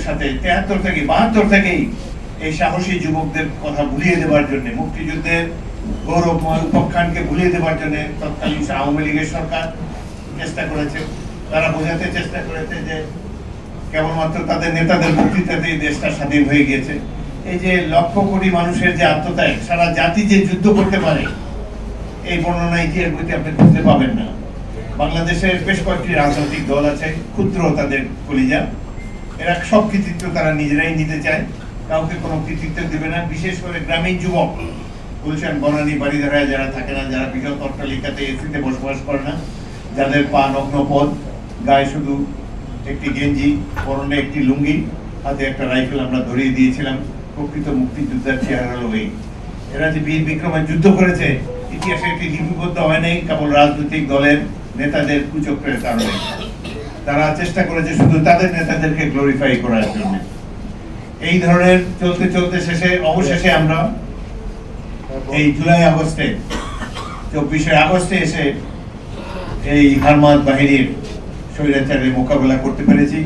সাথে 73 থেকে 72 থেকেই এই সাহসী যুবকদের কথা ভুলিয়ে দেওয়ার জন্য, মুক্তিযুদ্ধের গৌরবময় উপাখ্যানকে ভুলিয়ে দেওয়ার জন্য তৎকালীন আওয়ামী লীগের সরকার চেষ্টা করেছে। তারা বোঝাতে চেষ্টা করেছে যে কেবলমাত্র তাদের নেতাদের বক্তৃতাতেই দেশটা স্বাধীন হয়ে গিয়েছে। এই যে লক্ষ কোটি মানুষের যে আত্মত্যাগ, সারা জাতি যে যুদ্ধ করতে পারে, এই বর্ণনা ইতিহাস বইতে আপনি খুঁজতে পাবেন না। বাংলাদেশের বেশ কয়েকটি রাজনৈতিক দল আছে, ক্ষুদ্র তাদের কলিজা, এরা সব কৃতিত্ব তারা নিজেরাই নিতে চায়, কাউকে কোনো কৃতিত্ব দেবে না। বিশেষ করে গ্রামীণ যুবক, গুলশান, বনানী, বাড়িধারায় যারা থাকে না, যারা বৃহৎ অট্টালিকাতে এসিতে বসবাস করে না, যাদের পা নগ্ন পদ, গায়ে শুধু একটি গেঞ্জি, পরনে একটি লুঙ্গি, হাতে একটা রাইফেল আমরা ধরিয়ে দিয়েছিলাম, প্রকৃত মুক্তিযোদ্ধার চেহারা হলো এই। এরা যে বীর বিক্রমের যুদ্ধ করেছে, ইতিহাসে একটি লিপিবদ্ধ হয় নাই কেবল রাজনৈতিক দলের নেতাদের কুচক্রের কারণে। তারা চেষ্টা করেছে শুধু তাদের নেতাদেরকে গ্লোরিফাই করার জন্য। এই ধরনের চলতে চলতে অবশেষে আমরা এই জুলাই আগস্টে, 24শে আগস্টে এসে এই হারমাত বাহিনীর স্বৈরাচারের মোকাবেলা করতে পেরেছি।